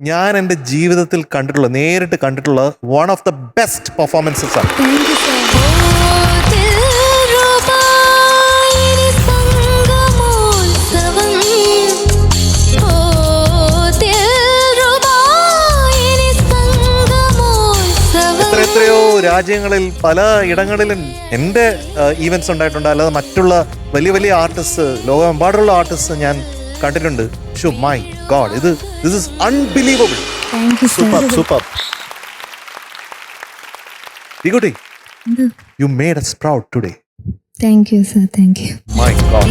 ഞാൻ എൻ്റെ ജീവിതത്തിൽ കണ്ടിട്ടുള്ള നേരിട്ട് കണ്ടിട്ടുള്ള one of the best performances ആണ്. എത്രയോ രാജ്യങ്ങളിൽ പല ഇടങ്ങളിലും എൻ്റെ ഈവൻറ്റ്സ് ഉണ്ടായിട്ടുണ്ട്. അല്ലാതെ മറ്റുള്ള വലിയ വലിയ ആർട്ടിസ്റ്റ്, ലോകമെമ്പാടുള്ള ആർട്ടിസ്റ്റ് ഞാൻ കണ്ടിട്ടുണ്ട്. Show my God, this is unbelievable. Super super. Diguti, you made us proud today. Thank you, sir. Thank you. My God.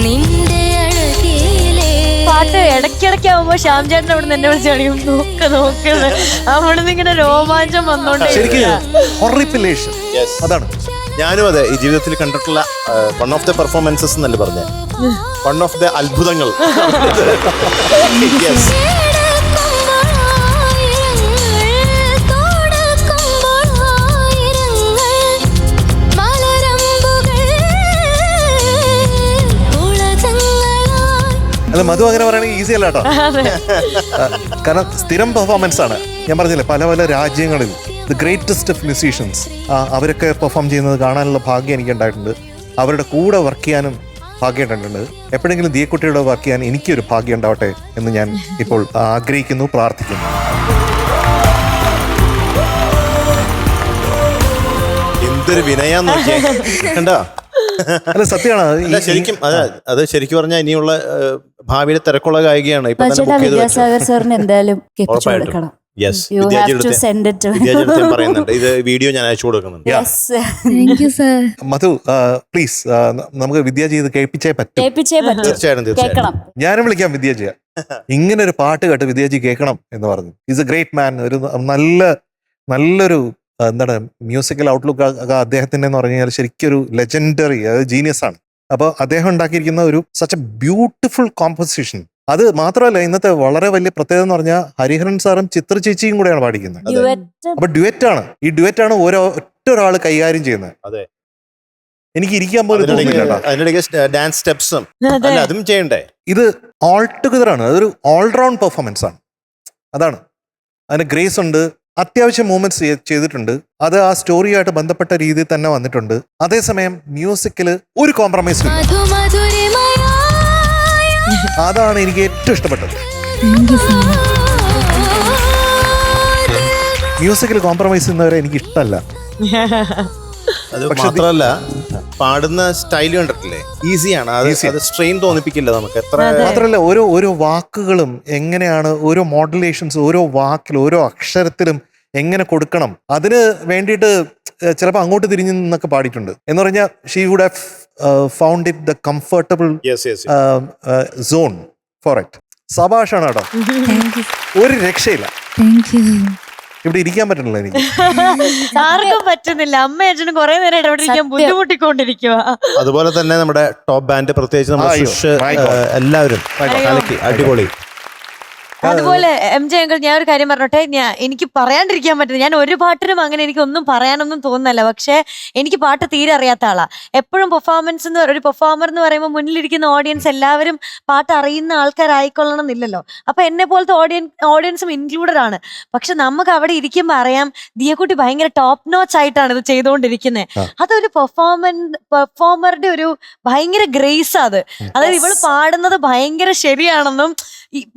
പാട്ട് ഇടയ്ക്കിടയ്ക്ക് ആവുമ്പോ ശ്യാം ചേട്ടൻ അവിടെ എന്നെ വിളിച്ച് കളിയും നോക്കുന്നത് അവിടെ നിന്ന് ഇങ്ങനെ രോമാഞ്ചം വന്നോണ്ടേ. Horripilation. അതാണ് ഞാനും അതെ ഈ ജീവിതത്തിൽ കണ്ടിട്ടുള്ള വൺ ഓഫ് ദ പെർഫോമൻസസ് എന്നല്ലേ പറഞ്ഞ വൺ ഓഫ് ദ അത്ഭുതങ്ങൾ. Yes. അല്ല, മധു അങ്ങനെ പറയുകയാണെങ്കിൽ ഈസി അല്ല കേട്ടോ. കാരണം സ്ഥിരം പെർഫോമൻസ് ആണ്. ഞാൻ പറഞ്ഞില്ലേ, പല പല രാജ്യങ്ങളിൽ ദി ഗ്രേറ്റസ്റ്റ് ഓഫ് മ്യൂസീഷ്യൻസ് അവരൊക്കെ പെർഫോം ചെയ്യുന്നത് കാണാനുള്ള ഭാഗ്യം എനിക്ക് ഉണ്ടായിട്ടുണ്ട്. അവരുടെ കൂടെ വർക്ക് ചെയ്യാനും ഭാഗ്യം ഉണ്ടായിട്ടുണ്ട്. എപ്പോഴെങ്കിലും ദിയക്കുട്ടിയുടെ വർക്ക് ചെയ്യാൻ എനിക്കൊരു ഭാഗ്യം ഉണ്ടാവട്ടെ എന്ന് ഞാൻ ഇപ്പോൾ ആഗ്രഹിക്കുന്നു, പ്രാർത്ഥിക്കുന്നു. എന്തൊരു വിനയാന്ന് നോക്കിയേ കണ്ടോ. അല്ല, സത്യമാണ്. ശരിക്കും അത് ശരിക്കും പറഞ്ഞാൽ ഇനിയുള്ള ഭാവിയിലെ തിരക്കുള്ള ഗായികയാണ്. ഇപ്പൊ വിദ്യാസാഗർ സാറിന് എന്തായാലും കൊടുക്കണം. പറയുന്നുണ്ട്, ഇത് വീഡിയോ ഞാൻ അയച്ചു കൊടുക്കുന്നുണ്ട്. Thank you, sir. Madhu, please നമുക്ക് വിദ്യാജി ഇത് കേൾപ്പിച്ചേ പറ്റും. തീർച്ചയായിട്ടും. ഞാനും വിളിക്കാം വിദ്യാജിയെ. ഇങ്ങനെ ഒരു പാട്ട് കേട്ട് വിദ്യാജി കേൾക്കണം എന്ന് പറഞ്ഞു. ഈസ് എ ഗ്രേറ്റ് മാൻ. ഒരു നല്ലൊരു എന്താണ് മ്യൂസിക്കൽ ഔട്ട്ലുക്ക് അദ്ദേഹത്തിൻ്റെ എന്ന് പറഞ്ഞു കഴിഞ്ഞാൽ ശരിക്കും ഒരു ലെജൻഡറി, അതായത് ജീനിയസ് ആണ്. അപ്പോൾ അദ്ദേഹം ഉണ്ടാക്കിയിരിക്കുന്ന ഒരു സച്ച് എ ബ്യൂട്ടിഫുൾ കോമ്പോസിഷൻ. അത് മാത്രമല്ല, ഇന്നത്തെ വളരെ വലിയ പ്രത്യേകത എന്ന് പറഞ്ഞാൽ ഹരിഹരൻ സാറും ചിത്ര ചേച്ചിയും കൂടെയാണ് പാടിക്കുന്നത്. അപ്പൊ ഡ്യുവറ്റാണ്. ഈ ഡ്യുവറ്റാണ് ഒറ്റ ഒരാൾ കൈകാര്യം ചെയ്യുന്നത്. അതെ, എനിക്ക് ഇരിക്കാൻ പോലും ഡാൻസ് സ്റ്റെപ്സും അതും ചെയ്യണ്ടേ. ഇത് ഓൾ ടുഗദർ ആണ്. അതൊരു ഓൾറൗണ്ട് പെർഫോമൻസ് ആണ്. അതാണ് അതിന് ഗ്രേസ് ഉണ്ട്. അത്യാവശ്യം മൂവ്മെന്റ്സ് ചെയ്തിട്ടുണ്ട്. അത് ആ സ്റ്റോറിയായിട്ട് ബന്ധപ്പെട്ട രീതിയിൽ തന്നെ വന്നിട്ടുണ്ട്. അതേസമയം മ്യൂസിക്കിൽ ഒരു കോംപ്രമൈസ് ഇല്ല. അതാണ് എനിക്ക് ഏറ്റവും ഇഷ്ടപ്പെട്ടത്. മ്യൂസിക്കിൽ കോംപ്രമൈസ് ചെയ്യുന്നവരെ എനിക്ക് ഇഷ്ടമല്ല. അത് മാത്രമല്ല, പാടുന്ന സ്റ്റൈൽ കണ്ടിട്ടില്ലേ, ഈസിയാണ്. അത് സ്ട്രെയിൻ തോന്നിപ്പിക്കില്ല നമുക്ക്. എത്ര മാത്രമല്ല, ഓരോ വാക്കുകളും എങ്ങനെയാണ്, ഓരോ മോഡുലേഷൻസ്, ഓരോ വാക്കിലും ഓരോ അക്ഷരത്തിലും എങ്ങനെ കൊടുക്കണം, അതിന് വേണ്ടിയിട്ട് ചിലപ്പോൾ അങ്ങോട്ട് തിരിഞ്ഞു നിന്നൊക്കെ പാടിയിട്ടുണ്ട്. എന്ന് പറഞ്ഞാൽ she would have found it the comfortable zone for it. സബാഷാണ് കേട്ടോ, ഒരു രക്ഷയില്ല. ഇവിടെ ഇരിക്കാൻ പറ്റുന്നില്ല എനിക്ക്. ആർക്കും പറ്റുന്നില്ല. അമ്മ അച്ഛനും കുറെ നേരം ഇടപെട്ടിരിക്കാൻ ബുദ്ധിമുട്ടിക്കൊണ്ടിരിക്കുക. അതുപോലെ തന്നെ നമ്മുടെ ടോപ്പ് ബാൻഡ്, പ്രത്യേകിച്ച് നമ്മുടെ എല്ലാവരും അടിപൊളി. അതുപോലെ എം ജെ അങ്കിൾ, ഞാൻ ഒരു കാര്യം പറഞ്ഞോട്ടെ. എനിക്ക് പറയാണ്ടിരിക്കാൻ പറ്റുന്നത്, ഞാൻ ഒരു പാട്ടിനും അങ്ങനെ എനിക്ക് ഒന്നും പറയാനൊന്നും തോന്നുന്നില്ല. പക്ഷെ എനിക്ക് പാട്ട് തീരെ അറിയാത്ത ആളാ. എപ്പോഴും പെർഫോമൻസ് എന്ന് ഒരു പെർഫോമർ എന്ന് പറയുമ്പോൾ മുന്നിലിരിക്കുന്ന ഓഡിയൻസ് എല്ലാവരും പാട്ട് അറിയുന്ന ആൾക്കാരായിക്കൊള്ളണം എന്നില്ലല്ലോ. അപ്പൊ എന്നെ പോലത്തെ ഓഡിയൻസും ഇൻക്ലൂഡഡ് ആണ്. പക്ഷെ നമുക്ക് അവിടെ ഇരിക്കുമ്പോൾ അറിയാം ദിയക്കുട്ടി ഭയങ്കര ടോപ്പ് നോച്ച് ആയിട്ടാണ് ഇത് ചെയ്തുകൊണ്ടിരിക്കുന്നത്. അതൊരു പെർഫോമറുടെ ഒരു ഭയങ്കര ഗ്രേസ് അത്. അതായത് ഇവള് പാടുന്നത് ഭയങ്കര ശരിയാണെന്നും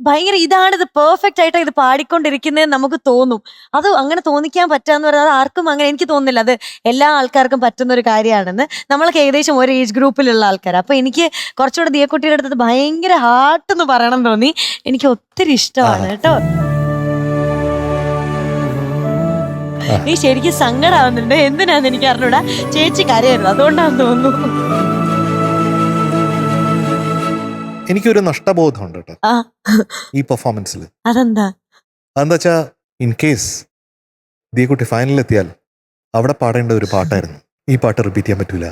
ഭയങ്കര ഇതാണിത് പെർഫെക്റ്റ് ആയിട്ട് ഇത് പാടിക്കൊണ്ടിരിക്കുന്നത് നമുക്ക് തോന്നും. അത് അങ്ങനെ തോന്നിക്കാൻ പറ്റാന്ന് പറയുന്നത് ആർക്കും അങ്ങനെ എനിക്ക് തോന്നുന്നില്ല. അത് എല്ലാ ആൾക്കാർക്കും പറ്റുന്ന ഒരു കാര്യമാണെന്ന്. നമ്മളൊക്കെ ഏകദേശം ഒരു ഏജ് ഗ്രൂപ്പിലുള്ള ആൾക്കാർ. അപ്പൊ എനിക്ക് കുറച്ചുകൂടെ ദിയക്കുട്ടിയുടെ അടുത്തത് ഭയങ്കര ഹാർട്ടെന്ന് പറയണം തോന്നി. എനിക്ക് ഒത്തിരി ഇഷ്ടമാണ് കേട്ടോ. ഈ ശരിക്കും സങ്കടമാവുന്നുണ്ട്. എന്തിനാന്ന് എനിക്ക് അറിഞ്ഞൂടാ. ചേച്ചി കരയായിരുന്നു, അതുകൊണ്ടാന്ന് തോന്നുന്നു. എനിക്കൊരു നഷ്ടബോധമുണ്ട് കേട്ടോ ഈ പെർഫോമൻസിൽ. അതെന്താ വെച്ചാ, ഇൻ കേസ് ദിയക്കുട്ടി ഫൈനലിലെത്തിയാൽ അവിടെ പാടേണ്ട ഒരു പാട്ടായിരുന്നു. ഈ പാട്ട് റിപ്പീറ്റ് ചെയ്യാൻ പറ്റൂല.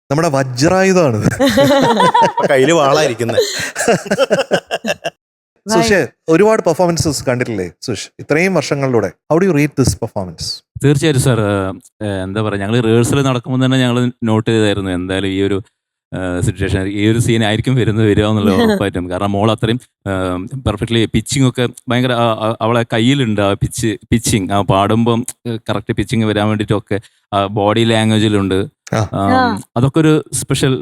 നമ്മുടെ വജ്രായുധമാണ് കയ്യില് വാളായിരിക്കുന്നത്. സുഷേ, ഒരുപാട് പെർഫോമൻസസ് കണ്ടിട്ടില്ലേ സുഷ് ഇത്രയും വർഷങ്ങളിലൂടെ? How do you rate this performance? തീർച്ചയായിട്ടും സാർ, എന്താ പറയുക, ഞങ്ങൾ റിഹേഴ്സൽ നടക്കുമ്പോൾ തന്നെ ഞങ്ങൾ നോട്ട് ചെയ്തായിരുന്നു എന്തായാലും ഈ ഒരു സിറ്റുവേഷൻ ഈ ഒരു സീൻ ആയിരിക്കും വരിക എന്നുള്ള ഉറപ്പായിട്ടും. കാരണം മോൾ അത്രയും പെർഫെക്റ്റ്ലി പിച്ചിങ് ഒക്കെ ഭയങ്കര അവളെ കയ്യിലുണ്ട് ആ പിച്ചിങ് ആ പാടുമ്പം കറക്റ്റ് പിച്ചിങ് വരാൻ വേണ്ടിയിട്ടൊക്കെ ബോഡി ലാംഗ്വേജിലുണ്ട്. അതൊക്കെ ഒരു സ്പെഷ്യൽ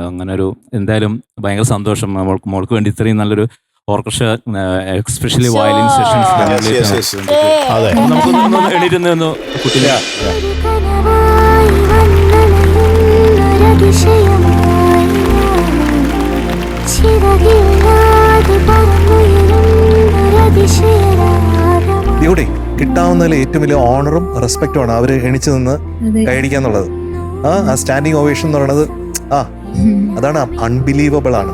അങ്ങനെ ഒരു എന്തായാലും ഭയങ്കര സന്തോഷം മോൾക്ക് വേണ്ടി ഇത്രയും നല്ലൊരു ഓർക്കസ്ട്ര എസ്പെഷ്യലി വയലിൻ സെഷൻസ് നമുക്ക് എണീറ്റ് കുട്ടിയില്ല. ഇവിടെ കിട്ടാവുന്നതിൽ ഏറ്റവും വലിയ ഓണറും റെസ്പെക്റ്റുമാണ് അവര് എണിച്ചു നിന്ന് കൈയടിക്കാന്നുള്ളത്. ആ സ്റ്റാൻഡിങ് ഓവേഷൻ എന്ന് പറയുന്നത് അതാണ് അൺബിലീവബിൾ ആണ്.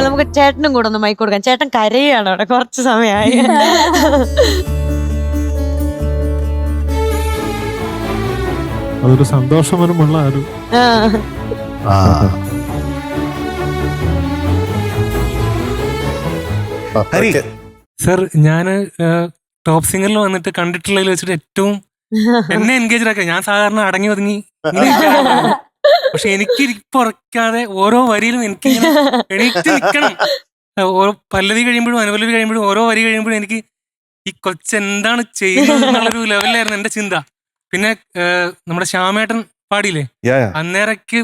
നമുക്ക് ചേട്ടനും കൂടെ ഒന്ന് മൈക്ക് കൊടുക്കാം. ചേട്ടൻ കരയാണ് അവിടെ കുറച്ച് സമയമായി. അതൊരു സന്തോഷപരമുള്ള ഒരു സർ. ഞാന് ടോപ്പ് സിംഗറിൽ വന്നിട്ട് കണ്ടിട്ടുള്ളതിൽ വെച്ചിട്ട് ഏറ്റവും എന്നെ എൻഗേജ് ആക്കുക. ഞാൻ സാധാരണ അടങ്ങി ഒതുങ്ങി, പക്ഷെ എനിക്ക് പുറക്കാതെ ഓരോ വരിയിലും എനിക്ക് എണീറ്റ് നിൽക്കണം. ഓരോ പല്ലവി കഴിയുമ്പോഴും അനുപല്ലവി കഴിയുമ്പോഴും ഓരോ വരി കഴിയുമ്പോഴും എനിക്ക് ഈ കൊച്ചെന്താണ് ചെയ്യുന്നത് എന്നുള്ളൊരു ലെവലിലായിരുന്നു എന്റെ ചിന്ത. പിന്നെ നമ്മുടെ ശ്യാമേട്ടൻ പാടിയില്ലേ, അന്നേരക്ക്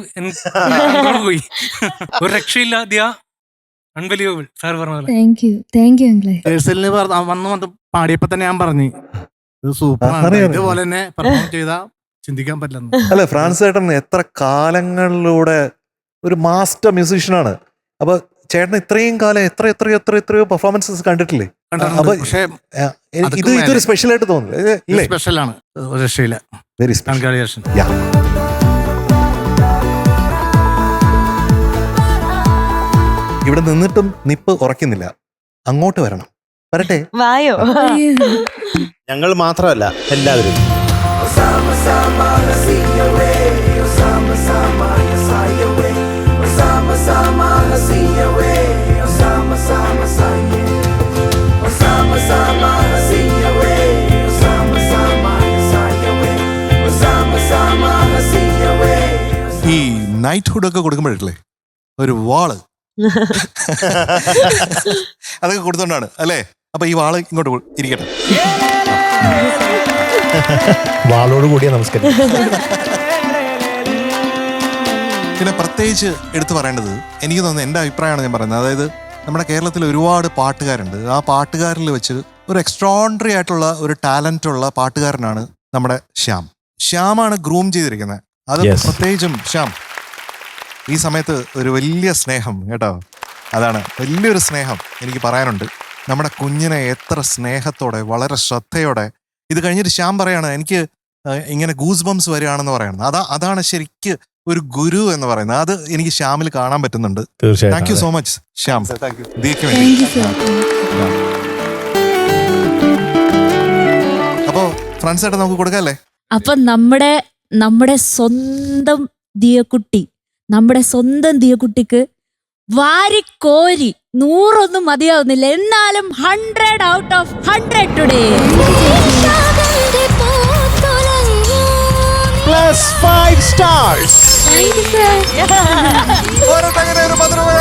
പോയി. ഒരു രക്ഷയില്ല. അൺബിലീവബിൾ സാർ താങ്ക് യു വന്ന് പാടിയപ്പോ തന്നെ ഞാൻ പറഞ്ഞു ഇത് സൂപ്പർ, ഇതുപോലെ തന്നെ പെർഫോം ചെയ്താ ചിന്തിക്കാൻ പറ്റില്ല. അല്ല, ഫ്രാൻസ് ചേട്ടൻ എത്ര കാലങ്ങളിലൂടെ ഒരു മാസ്റ്റർ മ്യൂസീഷ്യനാണ്. അപ്പൊ ചേട്ടൻ ഇത്രയും കാലം എത്രയോ പെർഫോമൻസസ് കണ്ടിട്ടില്ലേ? അപ്പൊ ഇതൊരു സ്പെഷ്യൽ ആയിട്ട് തോന്നുന്നു. സ്പെഷ്യലാണ്, രക്ഷയില്ല. Very special. ഇവിടെ നിന്നിട്ടും നിപ്പ് ഉറക്കുന്നില്ല. അങ്ങോട്ട് വരണം. വരട്ടെ, വായോ. ഞങ്ങൾ മാത്രമല്ല, എല്ലാവരും. ഈ നൈറ്റ്ഹുഡ് ഒക്കെ കൊടുക്കുമ്പോഴല്ലേ ഒരു വാള് അതൊക്കെ കൊടുത്തോണ്ടാണ് അല്ലേ? അപ്പൊ ഈ വാള് ഇങ്ങോട്ട് ഇരിക്കട്ടെ. വാളോട് കൂടിയ നമസ്കാരം. പിന്നെ പ്രത്യേകിച്ച് എടുത്തു പറയേണ്ടത്, എനിക്ക് തോന്നുന്നു, എൻ്റെ അഭിപ്രായമാണ് ഞാൻ പറയുന്നത്. അതായത് നമ്മുടെ കേരളത്തിൽ ഒരുപാട് പാട്ടുകാരുണ്ട്. ആ പാട്ടുകാരിൽ വെച്ച് ഒരു എക്സ്ട്രോണറി ആയിട്ടുള്ള ഒരു ടാലന്റ് ഉള്ള പാട്ടുകാരനാണ് നമ്മുടെ ശ്യാമാണ് ഗ്രൂം ചെയ്തിരിക്കുന്നത്. അത് പ്രത്യേകിച്ചും ശ്യാം, ഈ സമയത്ത് ഒരു വലിയ സ്നേഹം കേട്ടോ. അതാണ് വലിയൊരു സ്നേഹം എനിക്ക് പറയാനുണ്ട്. നമ്മുടെ കുഞ്ഞിനെ എത്ര സ്നേഹത്തോടെ വളരെ ശ്രദ്ധയോടെ, ഇത് കഴിഞ്ഞിട്ട് ശ്യാം പറയാണ് എനിക്ക് ഇങ്ങനെ ഗൂസ് ബംസ് വരികയാണെന്ന് പറയുന്നത്. അതാണ് ശരിക്ക് ഒരു ഗുരു എന്ന് പറയുന്നത്. അത് എനിക്ക് ശ്യാമിൽ കാണാൻ പറ്റുന്നുണ്ട്. Thank you so much Shyam. അപ്പോ ഫ്രണ്ട്സ് ആയിട്ട് നമുക്ക് കൊടുക്കാല്ലേ? അപ്പൊ നമ്മുടെ സ്വന്തം ദിയക്കുട്ടിക്ക് വാരിക്കോരി 100 മതിയാവുന്നില്ല, എന്നാലും 100 out of 100 today. +5 stars. Thank you sir. ഒരു മധുരമഴ.